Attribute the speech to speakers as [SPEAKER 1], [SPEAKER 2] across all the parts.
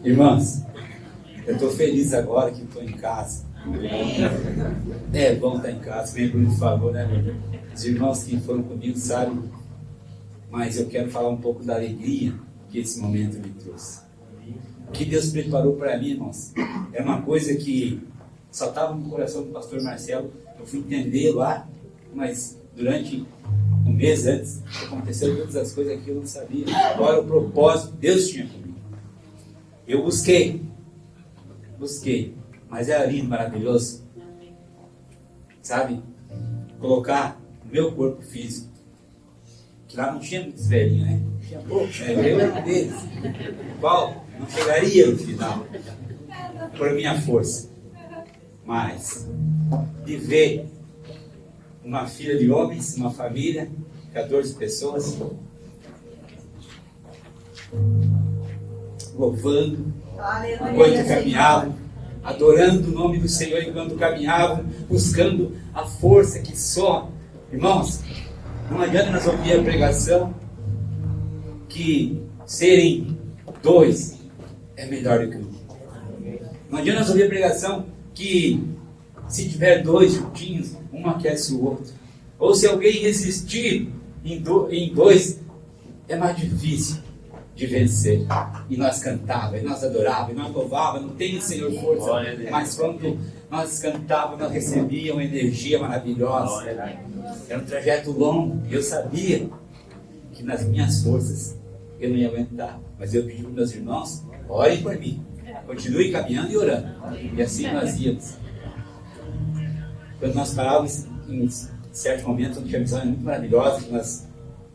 [SPEAKER 1] Irmãos, eu estou feliz agora que estou em casa. É bom estar em casa, como o Bruno falou, né? Os irmãos que foram comigo sabem, mas eu quero falar um pouco da alegria que esse momento me trouxe. O que Deus preparou para mim, irmãos, é uma coisa que só estava no coração do pastor Marcelo. Eu fui entender lá, mas durante um mês antes aconteceram todas as coisas que eu não sabia. Agora o propósito Deus tinha comigo. Eu busquei, mas era lindo, maravilhoso, sabe? Colocar o meu corpo físico, que lá não tinha muitos velhinhos, né? Tinha poucos, né? Eu era um deles. Qual não chegaria no final, por minha força. Mas de ver uma filha de homens, uma família, 14 pessoas, louvando, enquanto caminhavam, adorando o nome do Senhor enquanto caminhavam, buscando a força que só. Irmãos, não adianta nós ouvir a pregação que serem dois é melhor do que um. Não adianta nós ouvir a pregação que se tiver dois juntinhos, um aquece o outro. Ou se alguém resistir em dois, é mais difícil de vencer. E nós cantávamos, e nós adorávamos, e nós louvávamos, não tem Senhor força, mas quando nós cantávamos, nós recebíamos uma energia maravilhosa. Era um trajeto longo, e eu sabia que nas minhas forças eu não ia aguentar. Mas eu pedi para meus irmãos, orem por mim, continue caminhando e orando. E assim nós íamos. Quando nós parávamos em certo momento, onde tinha uma visão muito maravilhosa, que nós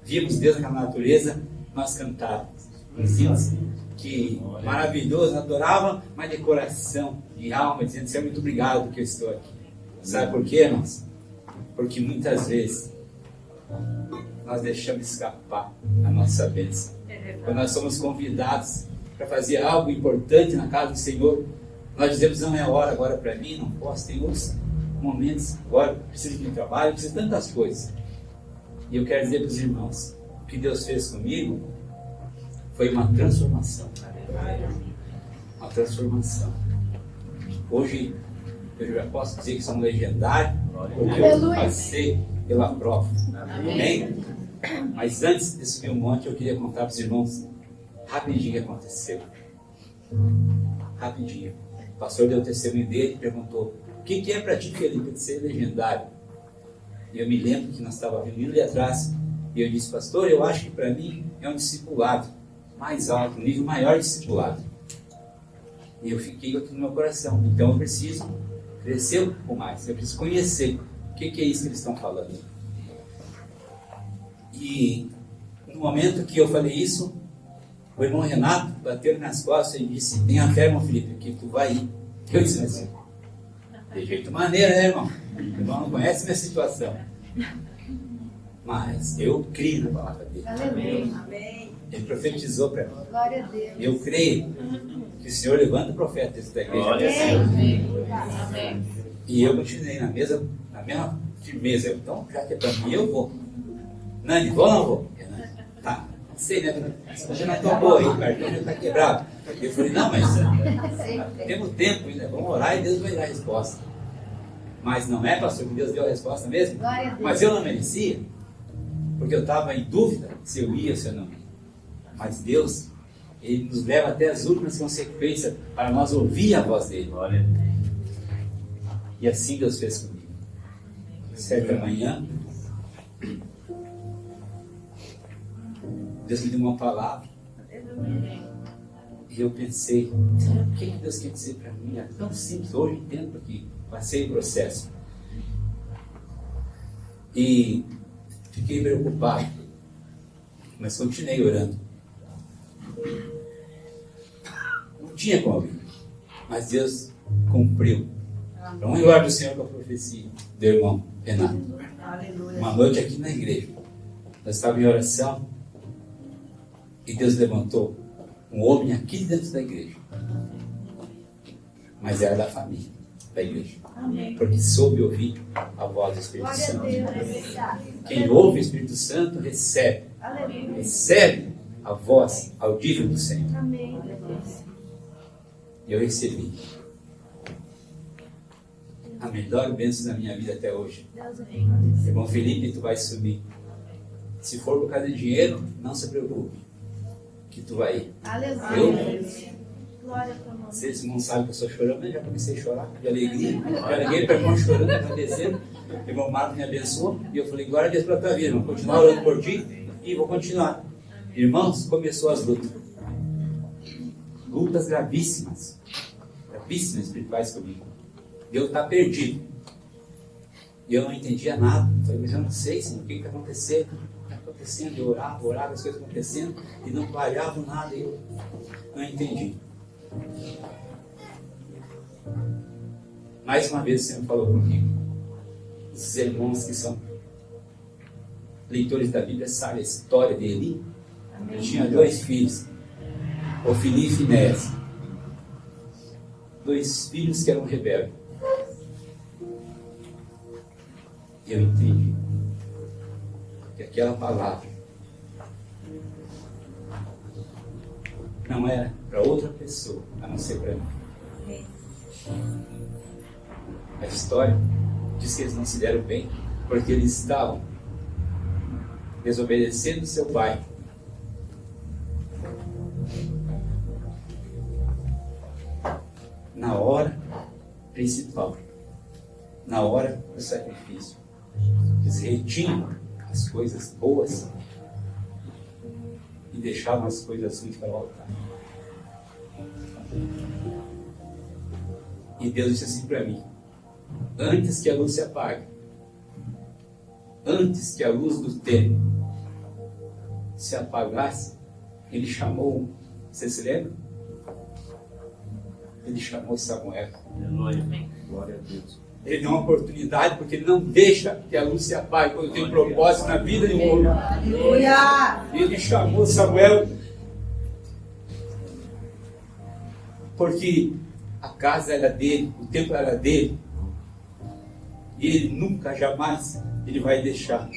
[SPEAKER 1] víamos Deus naquela natureza, nós cantávamos. Ensinos que maravilhoso, adorava, mas de coração, de alma, dizendo: Senhor, muito obrigado porque eu estou aqui. Sabe por quê, irmãos? Porque muitas vezes nós deixamos escapar a nossa bênção. Quando nós somos convidados para fazer algo importante na casa do Senhor, nós dizemos: não é hora agora para mim, não posso, tem outros momentos, agora preciso de trabalho, preciso de tantas coisas. E eu quero dizer para os irmãos, o que Deus fez comigo foi uma transformação. Uma transformação. Hoje eu já posso dizer que sou um legendário, porque eu passei pela prova. Amém? Mas antes de subir um monte, eu queria contar para os irmãos rapidinho o que aconteceu. Rapidinho. O pastor deu o testemunho dele e perguntou: o que é para ti, Felipe, de ser legendário? E eu me lembro que nós estávamos vindo ali atrás, e eu disse: pastor, eu acho que para mim é um discipulado mais alto, um nível maior de discipulado. E eu fiquei com aquilo no meu coração. Então eu preciso crescer um pouco mais, eu preciso conhecer o que é isso que eles estão falando. E no momento que eu falei isso, o irmão Renato bateu nas costas e disse: tenha fé, irmão Felipe, que tu vai ir. Eu disse assim: de jeito maneiro, né, irmão? O irmão não conhece minha situação. Mas eu creio na palavra dele.
[SPEAKER 2] Amém.
[SPEAKER 1] Ele profetizou para mim.
[SPEAKER 2] Glória a Deus.
[SPEAKER 1] Eu creio que o Senhor levanta o profeta dentro da igreja.
[SPEAKER 2] Amém.
[SPEAKER 1] E eu continuei na mesma firmeza. Então, já que é para mim, eu vou. Nani, vou ou não vou? Tá, não sei, né? Você não está boa aí, o cartão já está quebrado. Eu falei: não, mas temos tempo ainda, vamos orar e Deus vai dar a resposta. Mas não é, pastor, que Deus deu a resposta mesmo?
[SPEAKER 2] Glória a Deus.
[SPEAKER 1] Mas eu não merecia, porque eu estava em dúvida se eu ia ou se eu não ia. Mas Deus, Ele nos leva até as últimas consequências para nós ouvir a voz dEle. E assim Deus fez comigo. Certa manhã, Deus me deu uma palavra. E eu pensei: o que Deus quer dizer para mim? É tão simples. Hoje eu entendo, porque passei o processo. E fiquei preocupado. Mas continuei orando. Não tinha como ouvir. Mas Deus cumpriu. Para honra e glória do Senhor, com a profecia do irmão Renato. Uma noite aqui na igreja, nós estávamos em oração e Deus levantou um homem aqui dentro da igreja, mas era da família da igreja.
[SPEAKER 2] Amém.
[SPEAKER 1] Porque soube ouvir a voz do Espírito
[SPEAKER 2] Glória a
[SPEAKER 1] Santo.
[SPEAKER 2] Deus.
[SPEAKER 1] Quem ouve o Espírito Santo recebe
[SPEAKER 2] Aleluia.
[SPEAKER 1] a voz audível do Senhor.
[SPEAKER 2] Amém.
[SPEAKER 1] E eu recebi a melhor bênção da minha vida até hoje. Irmão Felipe, tu vai subir. Se for por causa de dinheiro, não se preocupe, que tu vai ir.
[SPEAKER 2] Aleluia. Glória a tua mão.
[SPEAKER 1] Vocês não sabem que eu estou chorando, eu já comecei a chorar de alegria. Já liguei para o irmão chorando, agradecendo. O irmão Marcos me abençoou. E eu falei, glória a Deus pela tua vida, irmão. Continuar orando por ti e vou continuar. Irmãos, começou as lutas. Lutas gravíssimas. Gravíssimas espirituais comigo. Deus está perdido. E eu não entendia nada. Eu falei, mas eu não sei, Senhor, o que está acontecendo? O que está acontecendo? Eu orava, as coisas acontecendo e não variavam nada. E eu não entendi. Mais uma vez o Senhor falou comigo. Os irmãos que são leitores da Bíblia sabem a história de Eli. Ele tinha 2 filhos, Ofni e Finéias. 2 filhos que eram rebeldes. E eu entendi que aquela palavra não era para outra pessoa, a não ser para mim. A história diz que eles não se deram bem porque eles estavam desobedecendo seu pai. Na hora principal, na hora do sacrifício, eles retinham as coisas boas e deixavam as coisas ruins para o altar. E Deus disse assim para mim: antes que a luz se apague, antes que a luz do templo se apagasse, Ele chamou, você se lembra? Ele chamou Samuel. Glória a Deus. Ele deu uma oportunidade porque ele não deixa que a luz se apague quando tem um propósito na vida de um homem.
[SPEAKER 2] Aleluia.
[SPEAKER 1] Ele chamou Samuel porque a casa era dele, o templo era dele. E ele nunca, jamais, ele vai deixar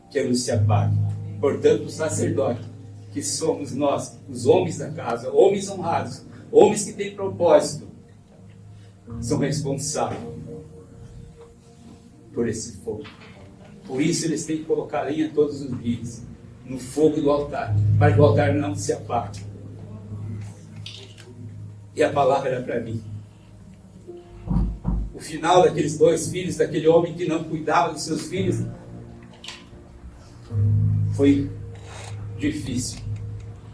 [SPEAKER 1] que a luz se apague. Portanto, o sacerdote, que somos nós, os homens da casa, homens honrados, homens que têm propósito, são responsáveis por esse fogo. Por isso eles têm que colocar lenha todos os dias no fogo do altar, para que o altar não se apague. E a palavra era para mim. O final daqueles 2 filhos, daquele homem que não cuidava dos seus filhos, foi difícil.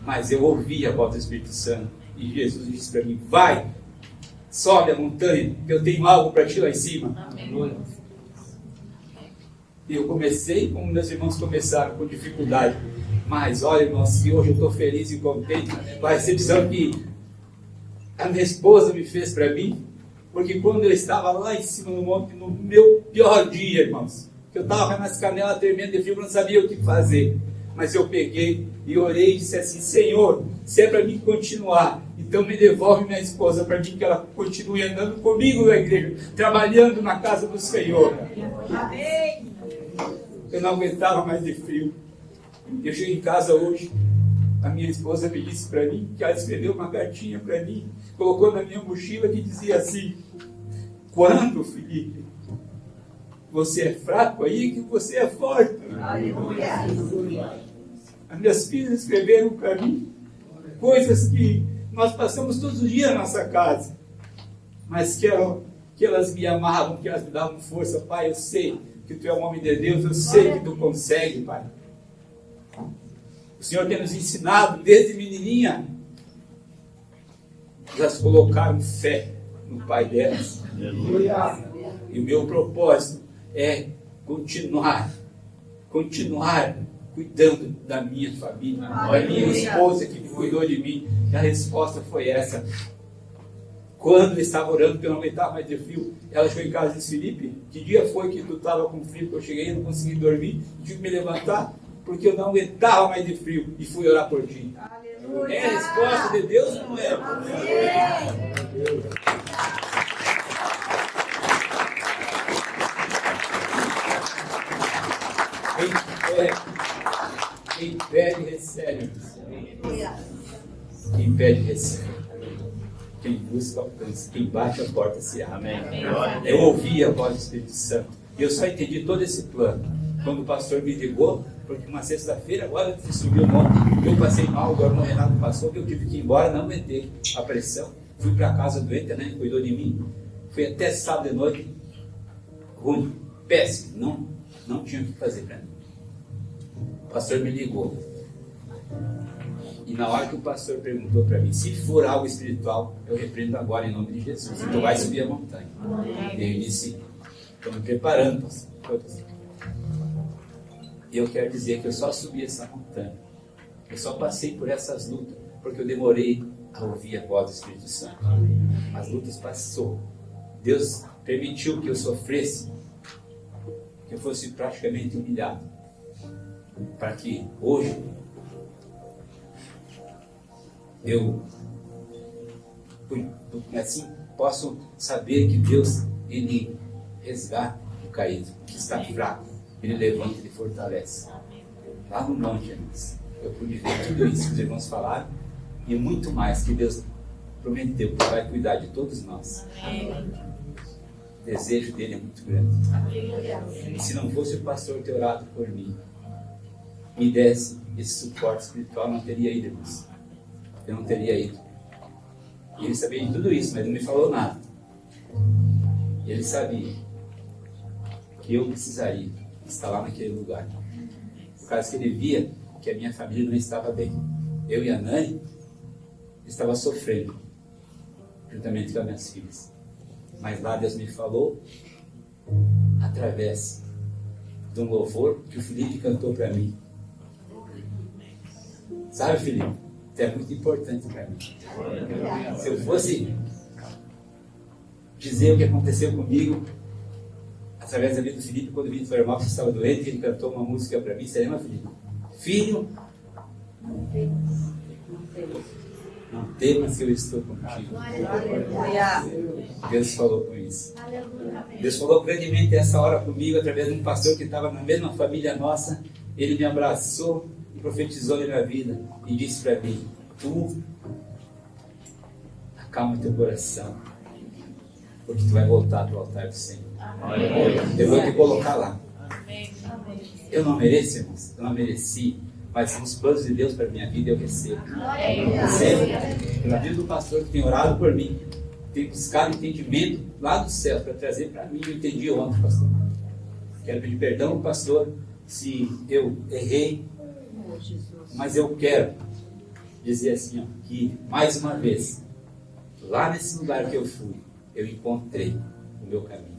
[SPEAKER 1] Mas eu ouvi a voz do Espírito Santo. E Jesus disse para mim: vai, sobe a montanha, que eu tenho algo para ti lá em cima. Amém. E eu comecei como meus irmãos começaram, com dificuldade. Mas olha, irmãos, que hoje eu estou feliz e contente com a recepção que a minha esposa me fez para mim. Porque quando eu estava lá em cima no monte, no meu pior dia, irmãos, que eu estava com as canelas tremendo de frio, eu não sabia o que fazer. Mas eu peguei e orei e disse assim: Senhor, se é para mim continuar, então me devolve minha esposa para mim, que ela continue andando comigo na igreja, trabalhando na casa do Senhor.
[SPEAKER 2] Amém.
[SPEAKER 1] Eu não aguentava mais de frio. Eu cheguei em casa hoje, a minha esposa me disse para mim que ela escreveu uma cartinha para mim, colocou na minha mochila, que dizia assim: quando, Felipe, você é fraco aí, que você é forte.
[SPEAKER 2] Aleluia.
[SPEAKER 1] As minhas filhas escreveram para mim coisas que nós passamos todos os dias na nossa casa, mas que elas me amavam, que elas me davam força. Pai, eu sei que tu é um homem de Deus, eu sei que tu consegue, Pai. O Senhor tem nos ensinado desde menininha. Elas colocaram fé no Pai delas. Aleluia. E o meu propósito é continuar cuidando da minha família, da minha esposa que cuidou de mim. E a resposta foi essa. Quando eu estava orando, que eu não aguentava mais de frio, ela chegou em casa e disse: Felipe, que dia foi que tu estava com frio, que eu cheguei e não consegui dormir, tive que me levantar, porque eu não aguentava mais de frio, e fui orar por ti. Aleluia. É a resposta de Deus ou não é? Amém. Quem pede, recebe. Quem pede, recebe. quem busca alcança, quem bate a porta se abre. Eu ouvi a voz do Espírito Santo. E eu só entendi todo esse plano quando o pastor me ligou, porque uma sexta-feira, agora que subiu um monte, eu passei mal, agora o Renato passou, que eu tive que ir embora, não aguentei a pressão. Fui para casa doente, né? Cuidou de mim. Fui até sábado de noite, ruim, péssimo, não tinha o que fazer para mim. O pastor me ligou. E na hora que o pastor perguntou para mim, se for algo espiritual, eu repreendo agora em nome de Jesus. Tu vai subir a montanha. E eu disse, estou me preparando, pastor. E eu quero dizer que eu só subi essa montanha. Eu só passei por essas lutas, porque eu demorei a ouvir a voz do Espírito Santo. As lutas passou. Deus permitiu que eu sofresse, que eu fosse praticamente humilhado, para que hoje eu assim posso saber que Deus, Ele resgata o caído, que está fraco, Ele levanta, Ele fortalece. Lá no monte, irmãos, eu pude ver tudo isso que os irmãos falaram e muito mais que Deus prometeu, que vai cuidar de todos nós. O desejo dele é muito grande. E se não fosse o pastor ter orado por mim, me desse esse suporte espiritual, eu não teria ido, irmãos. Eu não teria ido. E ele sabia de tudo isso, mas não me falou nada. E ele sabia que eu precisaria estar lá naquele lugar. Por causa que ele via que a minha família não estava bem. Eu e a Nani estava sofrendo, juntamente com as minhas filhas. Mas lá Deus me falou através de um louvor que o Felipe cantou para mim. Sabe, Felipe? Isso é muito importante para mim. Se eu fosse dizer o que aconteceu comigo através da vida do Felipe, quando o Vitor foi mal, que estava doente, ele cantou uma música para mim. Você lembra, Felipe? Filho, não temas que eu estou contigo. Deus falou com isso. Deus falou grandemente essa hora comigo através de um pastor que estava na mesma família nossa. Ele me abraçou e profetizou na minha vida e disse para mim: tu acalma teu coração, porque tu vai voltar para o altar do Senhor. Eu vou te colocar lá. Eu não mereço, irmãos, eu não mereci, mas são os planos de Deus para a minha vida, eu recebo. Recebo pela vida do pastor que tem orado por mim, tem buscado entendimento lá do céu para trazer para mim. Eu entendi ontem, pastor. Quero pedir perdão ao pastor se eu errei, mas eu quero dizer assim, ó, que mais uma vez, lá nesse lugar que eu fui, eu encontrei o meu caminho.